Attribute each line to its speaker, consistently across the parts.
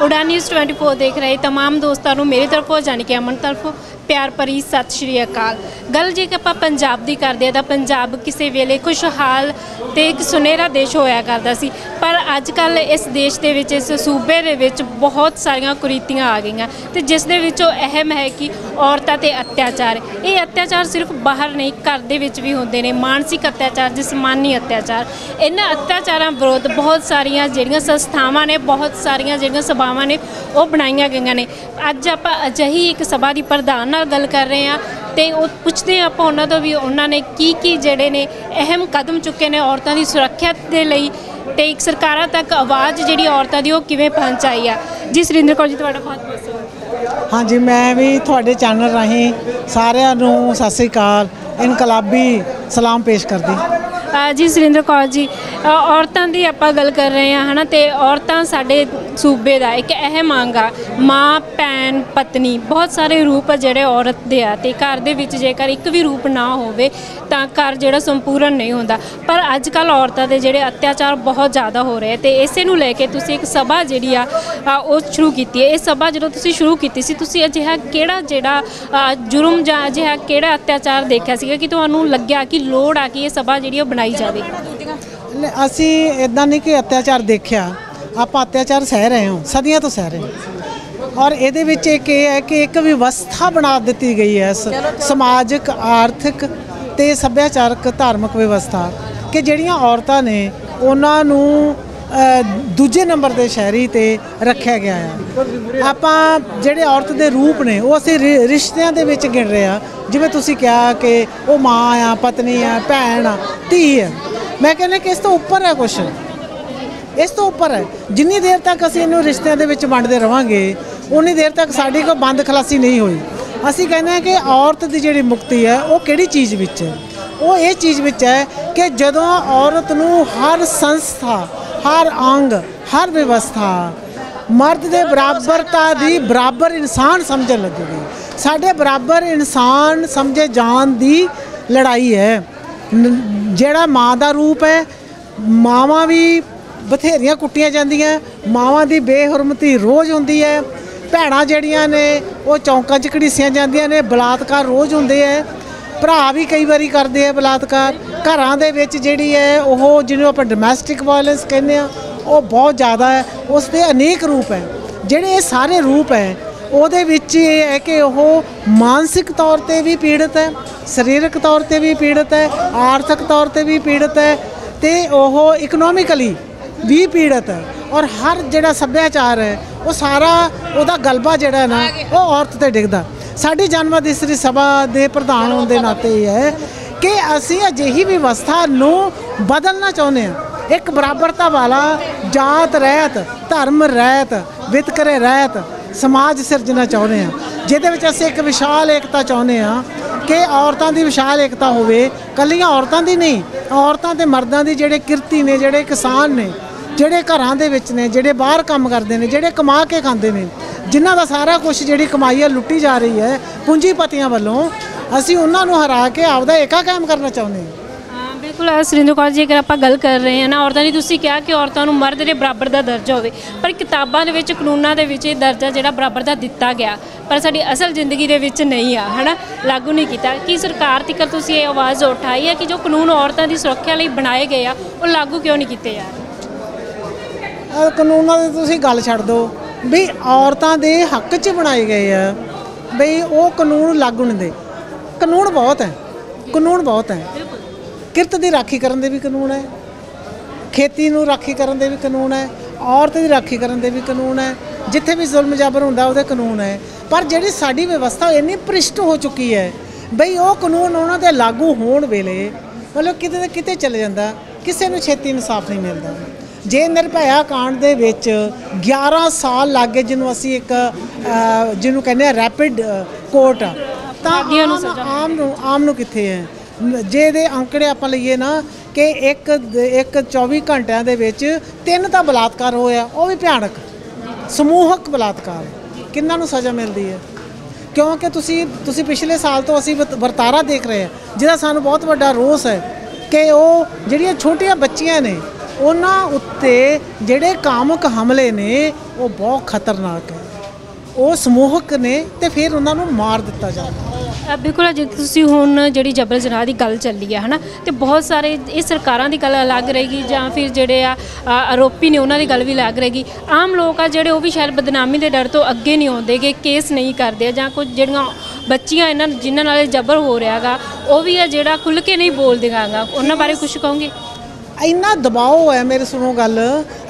Speaker 1: उड़ान न्यूज़ 24 देख रहे तमाम दोस्तों को मेरी तरफों जानी कि अमन तरफों प्यार भरी सत श्री अकाल। गल जे कि आप पंजाब की करते हैं तो पंजाब किसी वेले खुशहाल तो एक सुनहरा देश होया करता सी, पर अजकल इस देश के विच इस सूबे दे विच बहुत सारिया कुरीतियां आ गई तो जिस दे विचों अहम है कि औरतों ते अत्याचार। ये अत्याचार सिर्फ बाहर नहीं घर दे विच भी होंदे ने, मानसिक अत्याचार, जिसमानी अत्याचार। इन्हां अत्याचारां विरोध बहुत सारिया जिहड़ियां संस्थावां ने, बहुत सारिया जिहड़ियां सभावां ने वो बनाईयां गईयां ने। अज आपां अजिही एक सभा की प्रधान नाल गल कर रहे हैं तो पुछते हैं आप उन्होंने तो भी उन्होंने की जोड़े ने अहम कदम चुके ने औरतों की सुरक्षा के लिए तो एक सरकारों तक आवाज़ जी औरतों की किवें पहुँचाई है। जी सुरिंदर कौर जी तुहाडा बहुत बहुत स्वागत।
Speaker 2: हाँ जी, मैं भी थोड़े चैनल राही सारिਆਂ ਨੂੰ सत श्री अकाल इनकलाबी सलाम पेश करदी।
Speaker 1: जी सुरिंदर कौर जी, औरतों की आप गल कर रहे हैं है ना, तो औरतां साडे सूबे का एक अहम अंग आ। माँ, भैन, पत्नी, बहुत सारे रूप जोड़े औरत दे आ ते घर दे विच जेकर एक भी रूप ना होवे तां घर जोड़ा संपूर्ण नहीं होंदा। पर अजकल औरतों के जोड़े अत्याचार बहुत ज़्यादा हो रहे हैं तो इसे नूं लैके तुसीं एक सभा जिहड़ी आ वो शुरू की है। ये सभा जो तुसीं शुरू की सी, तुसीं अजिहा किहड़ा जिहड़ा जुर्म जां अजिहा किहड़ा अत्याचार देखिया सीगा कि तुहानूं लग्गिया कि लोड़ आ कि ये सभा जिहड़ी बनाई जावे?
Speaker 2: असी इदां नहीं कि अत्याचार देखिया, आप अत्याचार सह रहे हो, सदियों तो सह रहे हैं। और ये विच एक है कि एक व्यवस्था बना दी गई है समाजिक, आर्थिक ते सभ्याचारक, धार्मिक व्यवस्था कि जिहड़ियां औरतां ने उन्हां नूं दूजे नंबर के शहरी ते रखा गया है। आपां जिहड़े औरत के रूप ने वो असीं रिश्तिਆਂ ਦੇ ਵਿੱਚ गिण रहे हैं। जिवें तुसीं कहा कि वो माँ आ, पत्नी आ, भैन आ, धी है। मैं कहना कि इस तो उपर है, कुछ इस तो उपर है। जिन्नी देर तक असीं इन्हूं रिश्तिਆਂ ਦੇ ਵਿੱਚ वंडदे रहांगे उन्नी देर तक साडी कोई बंद खलासी नहीं होई। असीं कहने हैं कि औरत की जिहड़ी मुक्ति है वो किहड़ी चीज़ विच है? वो ये चीज़ विच है कि जदों औरत नूं हर संस्था, हर अंग, हर व्यवस्था मर्द के बराबरता की बराबर इंसान समझन लगेगी। साढ़े बराबर इंसान समझे जान की लड़ाई है। जेड़ा माँ का रूप है, मावां भी बथेरियां कुट्टियां जांदियां, मावां की बेहुरमती रोज़ होंदी है। भैणां जड़ियां ने वो चौंकां च घड़ीसियां जांदियां ने, बलात्कार रोज़ होंदे है। भरा भी कई बारी करते हैं बलात्कार। घरां दे विच जिहड़ी है वो जिन्हों आप डोमैसटिक वायलेंस कहने वो बहुत ज़्यादा है। उसके अनेक रूप है। जिहड़े ये सारे रूप है ਉਹਦੇ ਵਿੱਚ ਇਹ है कि वह मानसिक तौर पर भी पीड़ित है, सरीरक तौर पर भी पीड़ित है, आर्थिक तौर पर भी पीड़ित है, तो वह इकनोमिकली भी पीड़ित है। और हर जिहड़ा सभ्याचार है वो सारा उसदा गलबा जिहड़ा ना वो औरत ते डिगदा। साडी जन्मदिन इस सभा के प्रधान होने के नाते ये है कि असीं अजिही व्यवस्था नूं बदलना चाहुंदे हां। एक बराबरता वाला जात रहत, धर्म रहत, वितकरे रहत समाज सिरजना चाहुंदे हां, जिहदे विच असीं एक विशाल एकता चाहुंदे हां कि औरतां दी विशाल एकता होवे। कल्लियां औरतां दी नहीं, औरतां ते मर्दां दी जिहड़े किरती ने, जिहड़े किसान ने, जिहड़े घरां दे विच ने, जिहड़े बाहर काम करदे ने, जिहड़े कमा के खांदे ने, जिन्हां दा सारा कुछ जिहड़ी कमाई है लुट्टी जा रही है पूंजीपतियां वल्लों, असीं उन्हां नूं हरा के आपदा एका कायम करना चाहुंदे हां।
Speaker 1: बिल्कुल सुरिंदर कौर जी, अगर आप गल कर रहे हैं ना औरतों की, तुसीं कहा कि औरतों को मर्द के बराबर का दर्जा हो, पर किताबों के कानूनों के दर्जा जो बराबर का दिता गया पर साडी असल जिंदगी के विच नहीं है ना, लागू नहीं किया। कि सरकार तक तुसीं ये आवाज़ उठाई है कि जो कानून औरतों की सुरक्षा लिए बनाए गए वो लागू क्यों नहीं किए जा रहे?
Speaker 2: कानूनों की तुसीं गल छड्ड दो भी औरतों के हक च बनाए गए हैं बई वो कानून लागू नहीं दे। कानून बहुत है, कानून बहुत है। किरत की राखी करन दे भी कानून है, खेती नूं राखी करन दे भी कानून है, औरत की राखी करन दे भी कानून है, जिथे भी जुल्म जाबर हुंदा उहदे कानून है। पर जिहड़ी साडी व्यवस्था इन्नी भ्रिष्ट हो चुकी है बई वो कानून उन्हां दे लागू होण वेले मतलब किते ना किते चले जांदा, किसी नूं छेती इंसाफ नहीं मिलदा। जे निर्भया कांड दे विच 11 साल लग गए, जिन्हों असी एक जिन्हों कहने रैपिड कोर्ट तां आम नूं कित्थे है। जे दे अंकड़े आपां लईए ना कि एक 24 घंटिਆਂ ਦੇ ਵਿੱਚ 3 ਤਾਂ बलात्कार होया, वो भी भयानक समूहक बलात्कार। किन्ना नूं सज़ा मिलती है? क्योंकि तुसी पिछले साल तो असी वरतारा देख रहे हैं जिहदा सानूं बहुत वड्डा रोस है कि वो जिहड़ियां छोटियां बच्चियां ने उन्हां उत्ते जिहड़े कामुक हमले ने ਉਹ ਬਹੁਤ ਖਤਰਨਾਕ ਹੈ। ਉਹ ਸਮੂਹਕ ਨੇ ਤੇ ਫਿਰ ਉਹਨਾਂ ਨੂੰ ਮਾਰ ਦਿੱਤਾ ਜਾਂਦਾ।
Speaker 1: ਬਿਲਕੁਲ, ਜੇ ਤੁਸੀਂ ਹੁਣ ਜਿਹੜੀ ਜਬਰ ਜਨਾਹ ਦੀ ਗੱਲ ਚੱਲੀ ਆ ਹੈ ਨਾ, ਤੇ ਬਹੁਤ ਸਾਰੇ ਇਹ ਸਰਕਾਰਾਂ ਦੀ ਗੱਲ ਅਲੱਗ ਰਹੇਗੀ ਜਾਂ ਫਿਰ ਜਿਹੜੇ ਆ ਆਰੋਪੀ ਨੇ ਉਹਨਾਂ ਦੀ ਗੱਲ ਵੀ ਅਲੱਗ ਰਹੇਗੀ। ਆਮ ਲੋਕ ਆ ਜਿਹੜੇ ਉਹ ਵੀ ਸ਼ਾਇਦ ਬਦਨਾਮੀ ਦੇ ਡਰ ਤੋਂ ਅੱਗੇ ਨਹੀਂ ਆਉਂਦੇ ਕਿ ਕੇਸ ਨਹੀਂ ਕਰਦੇ, ਜਾਂ ਕੁਝ ਜਿਹੜੀਆਂ ਬੱਚੀਆਂ ਇਹਨਾਂ ਜਿਨ੍ਹਾਂ ਨਾਲ ਜਬਰ ਹੋ ਰਿਹਾ ਗਾ ਉਹ ਵੀ ਆ ਜਿਹੜਾ ਖੁੱਲ੍ਹ ਕੇ ਨਹੀਂ ਬੋਲਦੀਆਂ ਗਾ, ਉਹਨਾਂ ਬਾਰੇ ਕੁਝ ਕਹੋਗੇ?
Speaker 2: ਇੰਨਾ ਦਬਾਓ ਹੈ, ਮੇਰੇ ਸੁਣੋ ਗੱਲ,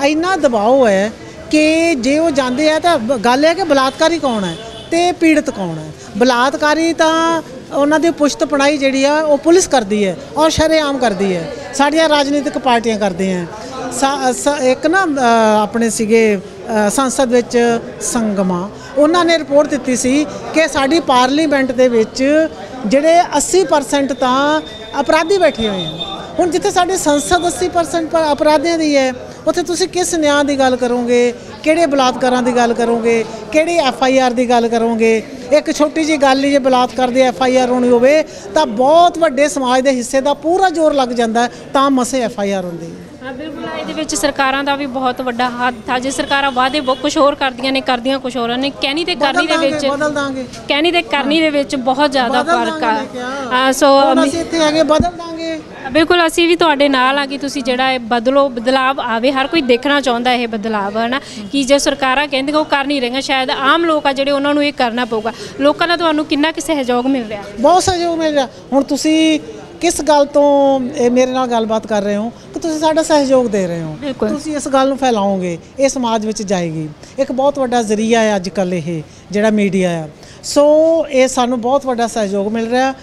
Speaker 2: ਇੰਨਾ ਦਬਾਓ ਹੈ ਕਿ ਜੇ ਉਹ ਜਾਂਦੇ ਆ ਤਾਂ ਗੱਲ ਹੈ ਕਿ ਬਲਾਤਕਾਰੀ ਕੌਣ ਹੈ ਤੇ ਪੀੜਤ ਕੌਣ ਹੈ। ਬਲਾਤਕਾਰੀ ਤਾਂ ਉਹਨਾਂ ਦੀ ਪੁਸ਼ਤ ਪੜਾਈ ਜਿਹੜੀ ਆ ਉਹ ਪੁਲਿਸ ਕਰਦੀ ਹੈ ਔਰ ਸ਼ਰੇਆਮ ਕਰਦੀ ਹੈ, ਸਾਡੀਆਂ ਰਾਜਨੀਤਿਕ ਪਾਰਟੀਆਂ ਕਰਦੇ ਹੈ। ਇੱਕ ਨਾ ਆਪਣੇ ਸੀਗੇ ਸੰਸਦ ਵਿੱਚ ਸੰਗਮਾ, ਉਹਨਾਂ ਨੇ ਰਿਪੋਰਟ ਦਿੱਤੀ ਸੀ ਕਿ ਸਾਡੀ ਪਾਰਲੀਮੈਂਟ ਦੇ ਵਿੱਚ ਜਿਹੜੇ 80% ਤਾਂ ਅਪਰਾਧੀ ਬੈਠੇ ਹੋਏ ਹਨ। ਹੁਣ ਜਿੱਥੇ ਸਾਡੀ ਸੰਸਦ 80% ਅਪਰਾਧੀਆਂ ਦੀ ਹੈ, ਉੱਥੇ ਤੁਸੀਂ ਕਿਸ ਨਿਆਂ ਦੀ ਗੱਲ ਕਰੋਗੇ, ਕਿਹੜੇ ਬਲਾਤਕਾਰਾਂ ਦੀ ਗੱਲ ਕਰੋਗੇ, ਕਿਹੜੀ FIR ਦੀ ਗੱਲ ਕਰੋਗੇ? ਇੱਕ ਛੋਟੀ ਜਿਹੀ ਗੱਲ ਹੀ ਜੇ ਬਲਾਤਕਾਰ ਦੀ FIR ਹੋਣੀ ਹੋਵੇ ਤਾਂ ਬਹੁਤ ਵੱਡੇ ਸਮਾਜ ਦੇ ਹਿੱਸੇ ਦਾ ਪੂਰਾ ਜ਼ੋਰ ਲੱਗ ਜਾਂਦਾ ਤਾਂ ਮਸੇ FIR ਹੁੰਦੀ ਹੈ।
Speaker 1: ਬਿਲਕੁਲ, ਇਹਦੇ ਵਿੱਚ ਸਰਕਾਰਾਂ ਦਾ ਵੀ ਬਹੁਤ ਵੱਡਾ ਹੱਥ ਆ। ਜੇ ਸਰਕਾਰਾਂ ਵਾਅਦੇ ਕੁਝ ਹੋਰ ਕਰਦੀਆਂ ਨੇ, ਕਰਦੀਆਂ ਕੁਝ ਹੋਰ ਨੇ, ਕਹਿਣੀ ਤੇ ਕਰਨੀ ਦੇ ਵਿੱਚ ਕਹਿਣੀ ਤੇ ਕਰਨੀ ਦੇ ਵਿੱਚ ਬਹੁਤ ਜ਼ਿਆਦਾ ਫਰਕ ਆ। ਸੋ
Speaker 2: ਅਸੀਂ ਇੱਥੇ ਹੈਗੇ, ਬਦਲ ਦਾਂਗੇ।
Speaker 1: ਬਿਲਕੁਲ, ਅਸੀਂ ਵੀ ਤੁਹਾਡੇ ਨਾਲ ਆ ਕਿ ਤੁਸੀਂ ਜਿਹੜਾ ਇਹ ਬਦਲਾਵ ਆਵੇ। ਹਰ ਕੋਈ ਦੇਖਣਾ ਚਾਹੁੰਦਾ ਇਹ ਬਦਲਾਵ, ਹੈ ਨਾ, ਕਿ ਜੇ ਸਰਕਾਰਾਂ ਕਹਿੰਦੀਆਂ ਉਹ ਕਰ ਨਹੀਂ ਰਹੀਆਂ, ਸ਼ਾਇਦ ਆਮ ਲੋਕ ਆ ਜਿਹੜੇ ਉਹਨਾਂ ਨੂੰ ਇਹ ਕਰਨਾ ਪਊਗਾ। ਲੋਕਾਂ ਦਾ ਤੁਹਾਨੂੰ ਕਿੰਨਾ ਕੁ ਸਹਿਯੋਗ ਮਿਲ ਰਿਹਾ?
Speaker 2: ਬਹੁਤ ਸਹਿਯੋਗ ਮਿਲ ਰਿਹਾ। ਹੁਣ ਤੁਸੀਂ ਕਿਸ ਗੱਲ ਤੋਂ ਮੇਰੇ ਨਾਲ ਗੱਲਬਾਤ ਕਰ ਰਹੇ ਹੋ ਕਿ ਤੁਸੀਂ ਸਾਡਾ ਸਹਿਯੋਗ ਦੇ ਰਹੇ ਹੋ, ਤੁਸੀਂ ਇਸ ਗੱਲ ਨੂੰ ਫੈਲਾਓਗੇ, ਇਹ ਸਮਾਜ ਵਿੱਚ ਜਾਏਗੀ। ਇੱਕ ਬਹੁਤ ਵੱਡਾ ਜ਼ਰੀਆ ਹੈ ਅੱਜ ਕੱਲ੍ਹ ਇਹ ਜਿਹੜਾ ਮੀਡੀਆ ਆ। ਸੋ ਇਹ ਸਾਨੂੰ ਬਹੁਤ ਵੱਡਾ ਸਹਿਯੋਗ ਮਿਲ ਰਿਹਾ।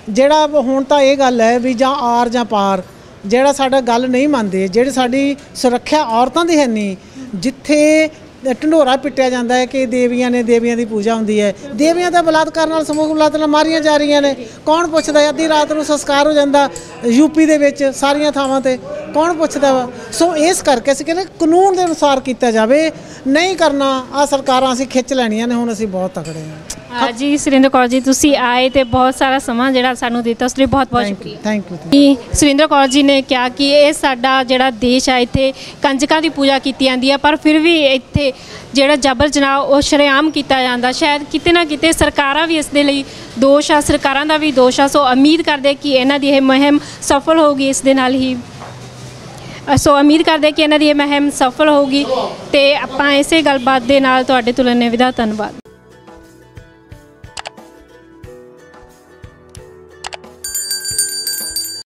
Speaker 2: ਜਿਹੜਾ ਹੁਣ ਤਾਂ ਇਹ ਗੱਲ ਹੈ ਵੀ ਜਾਂ ਆਰ ਜਾਂ ਪਾਰ, ਜਿਹੜਾ ਸਾਡਾ ਗੱਲ ਨਹੀਂ ਮੰਨਦੇ, ਜਿਹੜੀ ਸਾਡੀ ਸੁਰੱਖਿਆ ਔਰਤਾਂ ਦੀ ਹੈ ਨਹੀਂ, ਜਿੱਥੇ ਢੰਡੋਰਾ ਪਿੱਟਿਆ ਜਾਂਦਾ ਹੈ ਕਿ ਦੇਵੀਆਂ ਨੇ, ਦੇਵੀਆਂ ਦੀ ਪੂਜਾ ਹੁੰਦੀ ਹੈ, ਦੇਵੀਆਂ ਦਾ ਬਲਾਤਕਾਰ ਨਾਲ, ਸਮੂਹ ਬਲਾਤਕਾਰ ਨਾਲ ਮਾਰੀਆਂ ਜਾ ਰਹੀਆਂ ਨੇ। ਕੌਣ ਪੁੱਛਦਾ? ਅੱਧੀ ਰਾਤ ਨੂੰ ਸੰਸਕਾਰ ਹੋ ਜਾਂਦਾ UP ਦੇ ਵਿੱਚ ਸਾਰੀਆਂ ਥਾਵਾਂ ਤੇ, ਕੌਣ ਪੁੱਛਦਾ ਵਾ? ਸੋ ਇਸ ਕਰਕੇ ਅਸੀਂ ਕਹਿੰਦੇ ਕਾਨੂੰਨ ਦੇ ਅਨੁਸਾਰ ਕੀਤਾ ਜਾਵੇ। ਨਹੀਂ ਕਰਨਾ, ਆ ਸਰਕਾਰਾਂ ਅਸੀਂ ਖਿੱਚ ਲੈਣੀਆਂ ਨੇ। ਹੁਣ ਅਸੀਂ ਬਹੁਤ ਤਕੜੇ ਹਾਂ।
Speaker 1: ਜੀ ਸੁਰਿੰਦਰ ਕੌਰ ਜੀ, ਤੁਸੀਂ ਆਏ ਤੇ ਬਹੁਤ ਸਾਰਾ ਸਮਾਂ ਜਿਹੜਾ ਸਾਨੂੰ ਦਿੱਤਾ, ਉਸ ਲਈ ਬਹੁਤ ਬਹੁਤ ਸ਼ੁਕਰੀਆ।
Speaker 2: Thank you.
Speaker 1: ਸੁਰਿੰਦਰ ਕੌਰ ਜੀ ਨੇ ਕਿਹਾ ਕਿ ਇਹ ਸਾਡਾ ਜਿਹੜਾ ਦੇਸ਼ ਆ, ਇੱਥੇ ਕੰਜਕਾਂ ਦੀ ਪੂਜਾ ਕੀਤੀ ਜਾਂਦੀ ਹੈ, ਪਰ ਫਿਰ ਵੀ ਇੱਥੇ ਜਿਹੜਾ ਜਬਰ ਜਨਾਹ ਉਹ ਸ਼ਰੇਆਮ ਕੀਤਾ ਜਾਂਦਾ। ਸ਼ਾਇਦ ਕਿਤੇ ਨਾ ਕਿਤੇ ਸਰਕਾਰਾਂ ਵੀ ਇਸ ਦੇ ਲਈ ਦੋਸ਼ ਆ, ਸਰਕਾਰਾਂ ਦਾ ਵੀ ਦੋਸ਼ ਆ। ਸੋ ਉਮੀਦ ਕਰਦੇ ਕਿ ਇਹਨਾਂ ਦੀ ਇਹ ਮੁਹਿੰਮ ਸਫਲ ਹੋਊਗੀ। ਇਸ ਦੇ ਨਾਲ ਹੀ ਉਮੀਦ ਕਰਦੇ ਕਿ ਇਹਨਾਂ ਦੀ ਇਹ ਮੁਹਿੰਮ ਸਫਲ ਹੋਊਗੀ ਤੇ ਆਪਾਂ ਇਸੇ ਗੱਲਬਾਤ ਦੇ ਨਾਲ ਤੁਹਾਡੇ ਤੋਂ ਲੈਂਦੇ ਵਿਦਾ। ਧੰਨਵਾਦ।